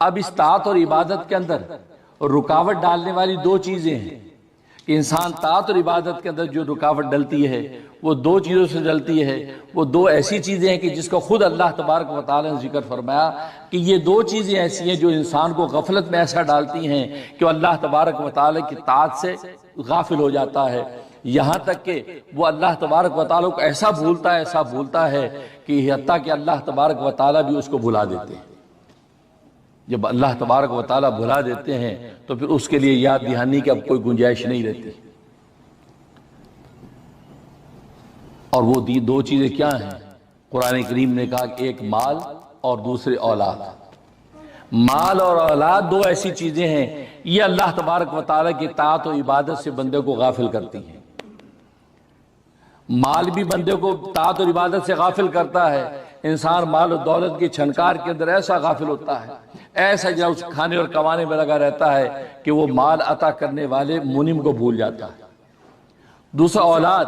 اب اس طاعت اور عبادت کے اندر رکاوٹ ڈالنے والی دو چیزیں ہیں کہ انسان طاعت اور عبادت کے اندر جو رکاوٹ ڈلتی ہے وہ دو چیزوں سے ڈلتی ہے. وہ دو ایسی چیزیں ہیں کہ جس کو خود اللہ تبارک و تعالی نے ذکر فرمایا کہ یہ دو چیزیں ایسی ہیں جو انسان کو غفلت میں ایسا ڈالتی ہیں کہ اللہ تبارک و تعالی کی طاعت سے غافل ہو جاتا ہے، یہاں تک کہ وہ اللہ تبارک و تعالی کو ایسا بھولتا ہے کہ حتیٰ کہ اللہ تبارک و تعالی بھی اس کو بھلا دیتے ہیں. جب اللہ تبارک و تعالی بھلا دیتے ہیں تو پھر اس کے لیے یاد دہانی کی اب کوئی گنجائش نہیں رہتی. اور وہ دو چیزیں کیا ہیں؟ قرآن کریم نے کہا کہ ایک مال اور دوسرے اولاد. مال اور اولاد دو ایسی چیزیں ہیں یہ اللہ تبارک و تعالی کی طاعت و عبادت سے بندے کو غافل کرتی ہیں. مال بھی بندے کو طاعت اور عبادت سے غافل کرتا ہے. انسان مال و دولت کی چھنکار کے اندر ایسا غافل ہوتا ہے، ایسا جو اس کھانے اور کمانے میں لگا رہتا ہے کہ وہ مال عطا کرنے والے منعم کو بھول جاتا ہے. دوسرا اولاد،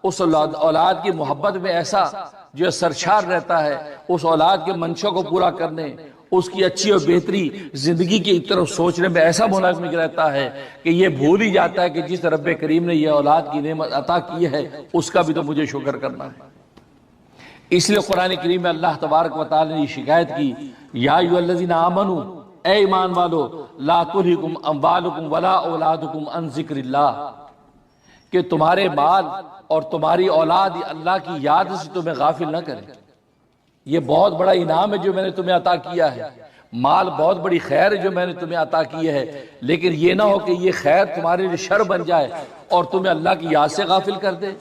اس اولاد کی محبت میں ایسا جو سرشار رہتا ہے، اس اولاد کے منشا کو پورا کرنے، اس کی اچھی اور بہتری زندگی کی طرف سوچنے میں ایسا منہمک رہتا ہے کہ یہ بھول ہی جاتا ہے کہ جس رب کریم نے یہ اولاد کی نعمت عطا کی ہے اس کا بھی تو مجھے شکر کرنا ہے. اس لیے قرآن کریم میں اللہ تبارک و تعالی نے شکایت کی، یا ایھا الذین آمنوا، اے ایمان والو، لا تلھکم اموالکم ولا اولادکم عن ذکر اللہ، کہ تمہارے مال اور تمہاری اولاد اللہ کی یاد سے تمہیں غافل نہ کرے. یہ بہت بڑا انعام ہے جو میں نے تمہیں عطا کیا ہے. مال بہت بڑی خیر ہے جو میں نے تمہیں عطا کی ہے، لیکن یہ نہ ہو کہ یہ خیر تمہارے لیے شر بن جائے اور تمہیں اللہ کی یاد سے غافل کر دے.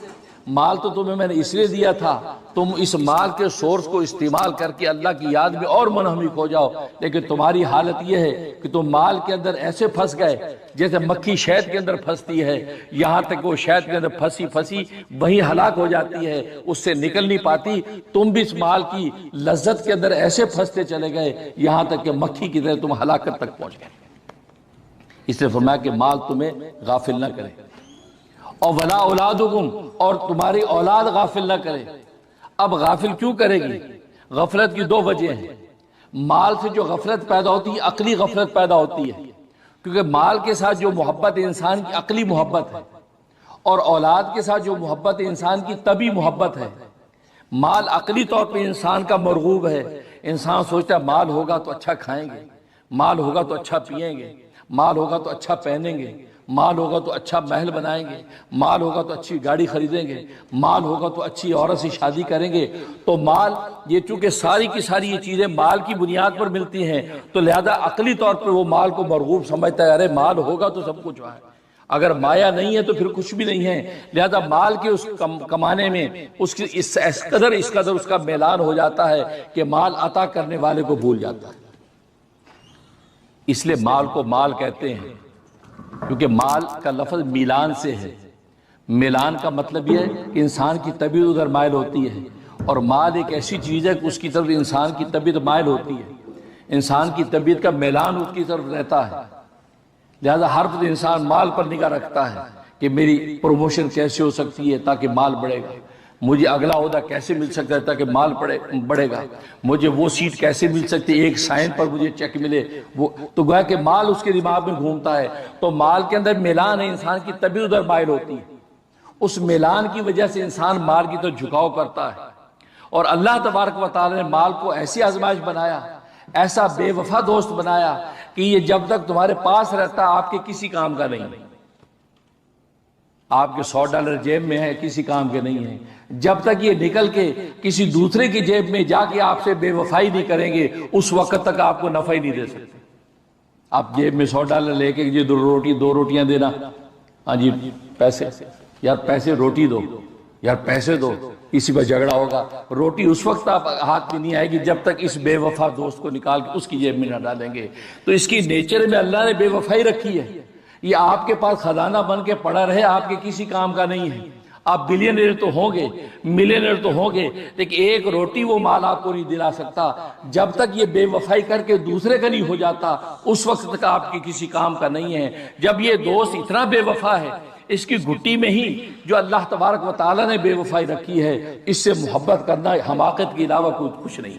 مال تو تمہیں میں نے اس لیے دیا تھا تم اس مال کے سورس کو استعمال کر کے اللہ کی یاد میں اور منہمک ہو جاؤ، لیکن تمہاری حالت یہ ہے کہ تم مال کے اندر ایسے پھنس گئے جیسے مکھی شہد کے اندر پھنستی ہے، یہاں تک وہ شہد کے اندر پھنسی وہیں ہلاک ہو جاتی ہے، اس سے نکل نہیں پاتی. تم بھی اس مال کی لذت کے اندر ایسے پھنستے چلے گئے یہاں تک کہ مکھی کی طرح تم ہلاکت تک پہنچ گئے. اس لیے فرمایا کہ مال تمہیں غافل نہ کرے، اور ولا اولادکم، اور تمہاری اولاد غافل نہ کرے. اب غافل کیوں کرے گی؟ غفلت کی دو وجہ ہیں. مال سے جو غفلت پیدا ہوتی ہے عقلی غفلت پیدا ہوتی ہے، کیونکہ مال کے ساتھ جو محبت انسان کی عقلی محبت ہے اور اولاد کے ساتھ جو محبت انسان کی طبعی محبت ہے. مال عقلی طور پہ انسان کا مرغوب ہے، انسان سوچتا ہے مال ہوگا تو اچھا کھائیں گے، مال ہوگا تو اچھا پئیں گے، مال ہوگا تو اچھا پہنیں گے، مال ہوگا تو اچھا محل بنائیں گے، مال ہوگا تو اچھی گاڑی خریدیں گے، مال ہوگا تو اچھی عورت سے شادی کریں گے. تو مال، یہ چونکہ ساری کی ساری یہ چیزیں مال کی بنیاد پر ملتی ہیں تو لہذا عقلی طور پر وہ مال کو مرغوب سمجھتا ہے. ارے مال ہوگا تو سب کچھ ہے، اگر مایا نہیں ہے تو پھر کچھ بھی نہیں ہے. لہذا مال کے اس کمانے میں اس کی اس قدر اس کا میلان ہو جاتا ہے کہ مال عطا کرنے والے کو بھول جاتا ہے. اس لیے مال کو مال کہتے ہیں کیونکہ مال کا لفظ میلان سے ہے. میلان کا مطلب یہ ہے کہ انسان کی طبیعت ادھر مائل ہوتی ہے، اور مال ایک ایسی چیز ہے کہ اس کی طرف انسان کی طبیعت مائل ہوتی ہے، انسان کی طبیعت کا میلان اس کی طرف رہتا ہے. لہذا ہر وقت انسان مال پر نگاہ رکھتا ہے کہ میری پروموشن کیسے ہو سکتی ہے تاکہ مال بڑھے گا، مجھے اگلا عہدہ کیسے مل سکتا ہے تاکہ مال بڑھے گا، مجھے وہ سیٹ کیسے مل سکتی ہے ایک سائن پر مجھے چیک ملے. وہ تو گویا کہ مال اس کے دماغ میں گھومتا ہے. تو مال کے اندر میلان ہے، انسان کی طبیعت ادھر مائل ہوتی ہے. اس میلان کی وجہ سے انسان مال کی طرف جھکاؤ کرتا ہے. اور اللہ تبارک و تعالی نے مال کو ایسی آزمائش بنایا، ایسا بے وفا دوست بنایا کہ یہ جب تک تمہارے پاس رہتا آپ کے کسی کام کا نہیں. آپ کے $100 جیب میں ہے، کسی کام کے نہیں ہیں. جب تک یہ نکل کے کسی دوسرے کی جیب میں جا کے آپ سے بے وفائی نہیں کریں گے اس وقت تک آپ کو نفع ہی نہیں دے سکتے. آپ جیب میں $100 لے کے یہ دو روٹیاں دینا، ہاں جی پیسے، یار پیسے روٹی دو، یار پیسے دو، اسی پر جھگڑا ہوگا. روٹی اس وقت آپ ہاتھ میں نہیں آئے گی جب تک اس بے وفا دوست کو نکال کے اس کی جیب میں نہ ڈالیں گے. تو اس کی نیچر میں اللہ نے بے وفائی رکھی ہے. یہ آپ کے پاس خزانہ بن کے پڑا رہے، آپ کے کسی کام کا نہیں ہے. آپ بلینئر تو ہوں گے، ملینئر تو ہوں گے، لیکن ایک روٹی وہ مال آپ کو نہیں دلا سکتا جب تک یہ بے وفائی کر کے دوسرے کا نہیں ہو جاتا. اس وقت تک آپ کی کسی کام کا نہیں ہے. جب یہ دوست اتنا بے وفا ہے، اس کی گھٹی میں ہی جو اللہ تبارک و تعالیٰ نے بے وفائی رکھی ہے، اس سے محبت کرنا حماقت کے علاوہ کچھ نہیں.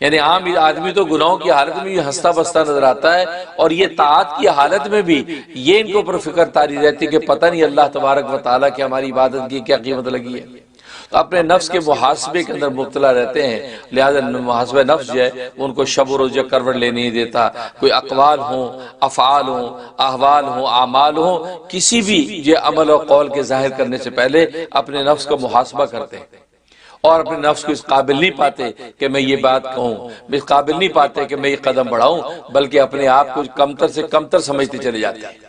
یعنی عام آدمی تو گناہوں کی حالت میں بھی ہنستا بستا نظر آتا ہے، اور یہ طاعت کی حالت میں بھی یہ ان کے اوپر فکر طاری رہتی کہ پتہ نہیں اللہ تبارک و تعالیٰ کی ہماری عبادت کی کیا قیمت لگی ہے۔ تو اپنے نفس کے محاسبے کے اندر مبتلا رہتے ہیں، لہذا محاسبہ نفس جو ہے ان کو شب و روز جو کروٹ لینے نہیں دیتا۔ کوئی اقوال ہوں، افعال ہوں، احوال ہوں، اعمال ہوں، کسی بھی جو عمل و قول کے ظاہر کرنے سے پہلے اپنے نفس کا محاسبہ کرتے ہیں، اور اپنے نفس کو اس قابل نہیں پاتے کہ میں یہ بات کہوں، اس قابل نہیں پاتے کہ میں یہ قدم بڑھاؤں، بلکہ اپنے آپ کو کمتر سے کمتر سمجھتے چلے جاتے ہیں۔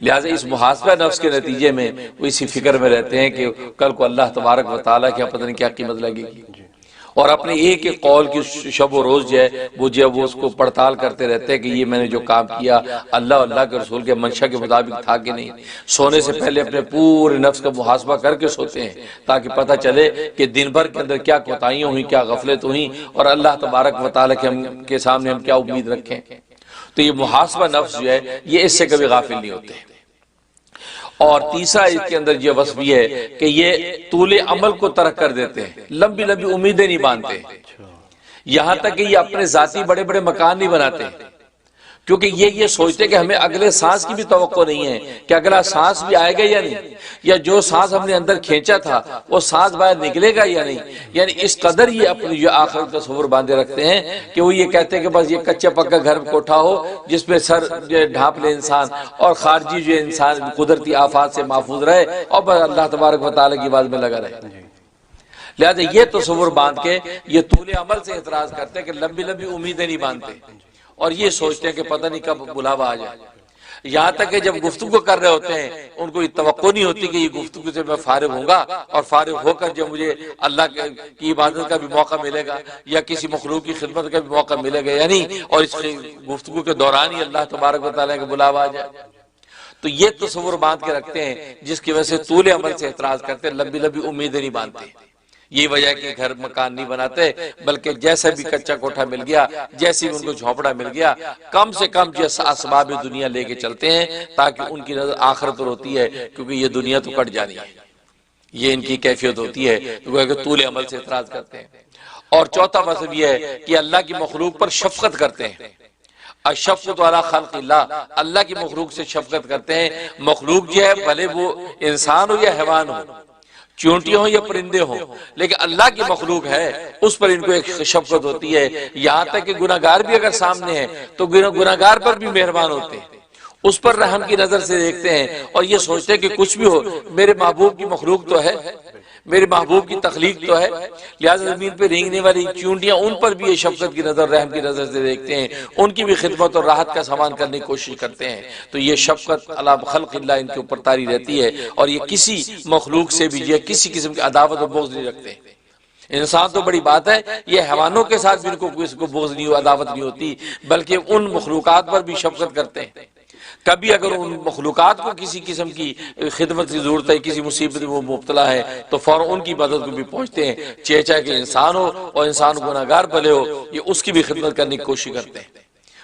لہٰذا اس محاسبہ نفس کے نتیجے میں وہ اسی فکر میں رہتے ہیں کہ کل کو اللہ تبارک و تعالیٰ کی پتہ نہیں کیا قیمت لگے گی، اور اپنے ایک ایک قول کی شب و روز جو ہے وہ اس کو پڑتال کرتے رہتے ہیں کہ یہ میں نے جو کام کیا اللہ اور اللہ کے رسول کے منشا کے مطابق تھا کہ نہیں۔ سونے سے پہلے اپنے پورے نفس کا محاسبہ کر کے سوتے ہیں تاکہ پتہ چلے کہ دن بھر کے اندر کیا کوتاہیاں ہوئیں، کیا غفلت ہوئیں، اور اللہ تبارک و تعالیٰ کے سامنے ہم کیا امید رکھیں۔ تو یہ محاسبہ نفس جو ہے یہ اس سے کبھی غافل نہیں ہوتے۔ اور تیسرا اس کے اندر یہ وصف یہ ہے کہ یہ طول عمل کو ترک کر دیتے ہیں، لمبی لمبی امیدیں نہیں باندھتے، یہاں تک کہ یہ اپنے ذاتی بڑے بڑے مکان نہیں بناتے، کیونکہ یہ سوچتے کہ ہمیں اگلے سانس کی بھی توقع نہیں ہے کہ اگلا سانس بھی آئے گا یا نہیں، یا جو سانس ہم نے اندر کھینچا تھا وہ سانس باہر نکلے گا یا نہیں۔ یعنی اس قدر یہ اپنی جو آخرت کا تصور باندھے رکھتے ہیں کہ وہ یہ کہتے ہیں کہ بس یہ کچا پکا گھر کوٹھا ہو جس پہ سر ڈھانپ لے انسان، اور خارجی جو انسان قدرتی آفات سے محفوظ رہے، اور بس اللہ تبارک و تعالیٰ کی بات میں لگا رہے۔ لہذا یہ تصور باندھ کے یہ طول عمل سے اعتراض کرتے ہیں کہ لمبی لمبی امیدیں نہیں باندھتے، اور یہ سوچتے ہیں کہ پتہ نہیں کب بلاوا آ جائے۔ یہاں تک کہ جب گفتگو کر رہے ہوتے ہیں ان کو یہ توقع نہیں ہوتی کہ یہ گفتگو سے میں فارغ ہوں گا، اور فارغ ہو کر جب مجھے اللہ کی عبادت کا بھی موقع ملے گا یا کسی مخلوق کی خدمت کا بھی موقع ملے گا یعنی، اور اس گفتگو کے دوران ہی اللہ تبارک و تعالیٰ کا بلاوا آ جائے۔ تو یہ تصور باندھ کے رکھتے ہیں جس کی وجہ سے طول عمل سے اعتراض کرتے ہیں، لمبی لمبی امیدیں نہیں باندھتے۔ یہ وجہ ہے کہ گھر مکان نہیں بناتے، بلکہ جیسا بھی کچا کوٹھا مل گیا، جیسے بھی ان کو جھونپڑا مل گیا، کم سے کم جیسا اسباب دنیا لے کے چلتے ہیں تاکہ ان کی نظر آخرت پر ہوتی ہے، کیونکہ یہ دنیا تو کٹ جانی ہے، یہ ان کی کیفیت ہوتی ہے، کہ طول عمل سے اعتراض کرتے ہیں۔ اور چوتھا مطلب یہ ہے کہ اللہ کی مخلوق پر شفقت کرتے ہیں۔ الشفقۃ علی خلق اللہ، اللہ کی مخلوق سے شفقت کرتے ہیں۔ مخلوق جو ہے بھلے وہ انسان ہو یا حیوان ہو، چونٹیاں ہوں یا پرندے ہوں، لیکن اللہ کی مخلوق ہے اس پر ان کو ایک شفقت ہوتی ہے۔ یہاں تک کہ گناہگار بھی اگر سامنے ہے تو گناہگار پر بھی مہربان ہوتے ہیں، اس پر رحم کی نظر سے دیکھتے ہیں، اور یہ سوچتے ہیں کہ کچھ بھی ہو میرے محبوب کی مخلوق تو ہے، میرے محبوب کی تخلیق تو ہے، لہذا زمین پہ رینگنے والی چونٹیاں ان پر بھی یہ شفقت کی نظر، رحم کی نظر سے دیکھتے ہیں، ان کی بھی خدمت اور راحت کا سامان کرنے کی کوشش کرتے ہیں۔ تو یہ شفقت علی خلق اللہ ان کے اوپر طاری رہتی ہے، اور یہ کسی مخلوق سے بھی یہ کسی قسم کی عداوت اور بغض نہیں رکھتے۔ انسان تو بڑی بات ہے، یہ حیوانوں کے ساتھ بھی ان کو کسی کو بغض نہیں، عداوت نہیں ہوتی، بلکہ ان مخلوقات پر بھی شفقت کرتے ہیں۔ کبھی اگر ان مخلوقات کو کسی قسم کی خدمت کی ضرورت ہے، کسی مصیبت میں وہ مبتلا ہے، تو فوراً ان کی مدد کو بھی پہنچتے ہیں، چاہے کہ انسان ہو اور انسان گناہگار بھلے ہو، یہ اس کی بھی خدمت کرنے کی کوشش کرتے ہیں،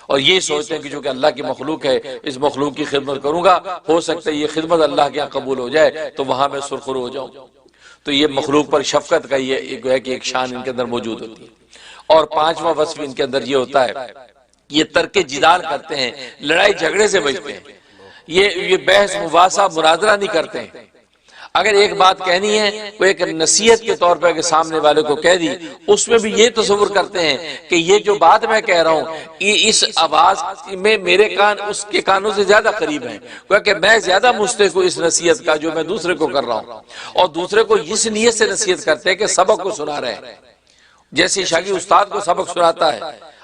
اور یہ سوچتے ہیں کہ جو کہ اللہ کی مخلوق ہے اس مخلوق کی خدمت کروں گا، ہو سکتا ہے یہ خدمت اللہ کے یہاں قبول ہو جائے تو وہاں میں سرخرو ہو جاؤں۔ تو یہ مخلوق پر شفقت کا یہ ہے کہ ایک شان ان کے اندر موجود ہوتی ہے۔ اور پانچواں وصف ان کے اندر یہ ہوتا ہے، یہ ترک جدال کرتے ہیں، لڑائی جھگڑے سے بچتے ہیں، یہ بحث مباحثہ مناظرہ نہیں کرتے ہیں۔ اگر ایک بات کہنی ہے وہ ایک نصیحت کے طور پر سامنے والے کو کہہ دی، اس میں بھی یہ تصور کرتے ہیں کہ یہ جو بات میں کہہ رہا ہوں یہ اس آواز میں میرے کان اس کے کانوں سے زیادہ قریب ہیں، کیونکہ میں زیادہ مستحق ہوں اس نصیحت کا جو میں دوسرے کو کر رہا ہوں، اور دوسرے کو اس نیت سے نصیحت کرتے ہیں کہ سبق کو سنا رہے ہیں، جیسے شاگرد استاد کو سبق سناتا ہے،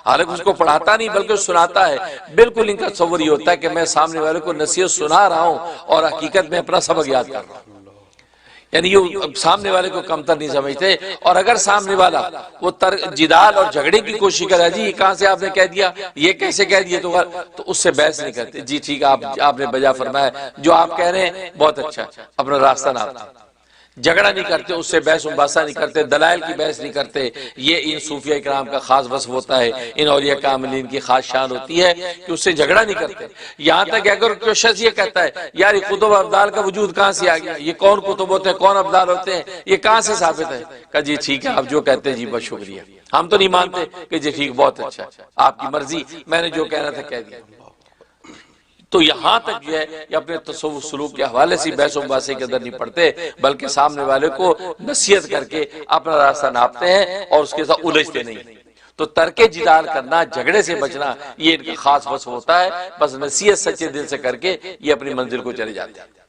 حالانکہ اس کو پڑھاتا نہیں بلکہ سناتا ہے، بالکل ان کا تصور یہ ہوتا ہے کہ میں سامنے والے کو نصیحت سنا رہا ہوں اور حقیقت میں اپنا سبق یاد کر رہا ہوں۔ یعنی یہ سامنے والے کو کمتر نہیں سمجھتے، اور اگر سامنے والا وہ جدال اور جھگڑے کی کوشش کرے، جی یہ کہاں سے آپ نے کہہ دیا، یہ کیسے کہہ دیا، تو اس سے بحث نہیں کرتے، جی ٹھیک آپ نے بجا فرمایا، جو آپ کہہ رہے ہیں بہت اچھا، اپنا راستہ نہ آتا۔ جھگڑا نہیں کرتے، اس سے بحث مباحثہ نہیں کرتے، دلائل کی بحث نہیں کرتے. یہ ان صوفیہ کرام کا خاص وصف ہوتا ہے، ان اولیاء کاملین کی خاص شان ہوتی ہے کہ اس سے جھگڑا نہیں کرتے. یہاں تک کہ اگر کوئی شخص یہ کہتا ہے یار یہ کتب ابدال کا وجود کہاں سے آ گیا، یہ کون کتب ہوتے ہیں، کون ابدال ہوتے ہیں، یہ کہاں سے ثابت ہے، کہا جی ٹھیک ہے آپ جو کہتے ہیں جی بہت شکریہ، ہم تو نہیں مانتے، کہ جی ٹھیک بہت اچھا، آپ کی مرضی، میں نے جو کہنا تھا کہہ دیا. تو یہاں تک جو ہے یہ اپنے تصوف سلوک کے حوالے سے بحث و مباحثے کے اندر نہیں پڑتے، بلکہ سامنے والے کو نصیحت کر کے اپنا راستہ ناپتے ہیں اور اس کے ساتھ الجھتے نہیں. تو ترک جدال کرنا، جھگڑے سے بچنا، یہ ان کا خاص وصف ہوتا ہے. بس نصیحت سچے دل سے کر کے یہ اپنی منزل کو چلے جاتے ہیں.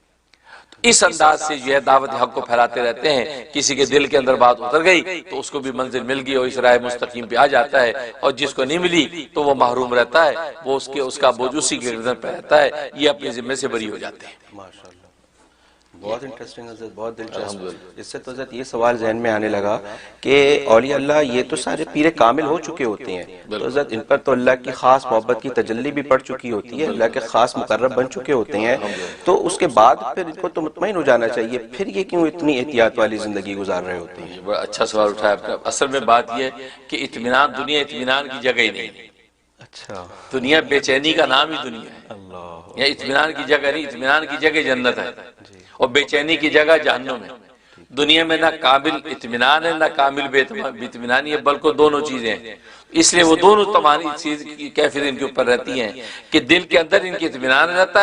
اس انداز سے جو ہے دعوت حق کو پھیلاتے رہتے ہیں. کسی کے دل کے اندر بات اتر گئی تو اس کو بھی منزل مل گئی اور اس راہ مستقیم پہ آ جاتا ہے، اور جس کو نہیں ملی تو وہ محروم رہتا ہے، وہ اس کا بوجھ اسی کے گردن پہ رہتا ہے. یہ اپنے ذمے سے بری ہو جاتے ہیں. ماشاءاللہ، بہت انٹرسٹنگ حضرت، بہت دلچسپ. اس سے تو حضرت یہ سوال ذہن میں آنے لگا کہ اولیاء اللہ یہ تو سارے پیر کامل ہو چکے ہوتے ہیں، تو حضرت ان پر تو اللہ کی خاص محبت کی تجلی بھی پڑ چکی ہوتی ہے، اللہ کے خاص مقرب بن چکے ہوتے ہیں، تو اس کے بعد پھر ان کو تو مطمئن ہو جانا چاہیے، پھر یہ کیوں اتنی احتیاط والی زندگی گزار رہے ہوتے ہیں؟ بڑا اچھا سوال اٹھایا آپ نے. اصل میں بات یہ ہے کہ اطمینان، دنیا اطمینان کی جگہ ہی نہیں. اچھا، دنیا بے چینی کا نام ہی دنیا ہے. اللہ، یہ اطمینان کی جگہ نہیں، اطمینان کی جگہ جنت ہے، اور بے چینی کی جگہ جہنم ہے. دنیا میں نہ کامل اطمینان ہے نہ کامل بے اطمینانی ہے، بلکہ دونوں چیزیں ہیں. اس لیے وہ دونوں تمام چیز کی کیفیت ان کے اوپر رہتی ہیں کہ دل کے اندر ان کی اطمینان رہتا ہے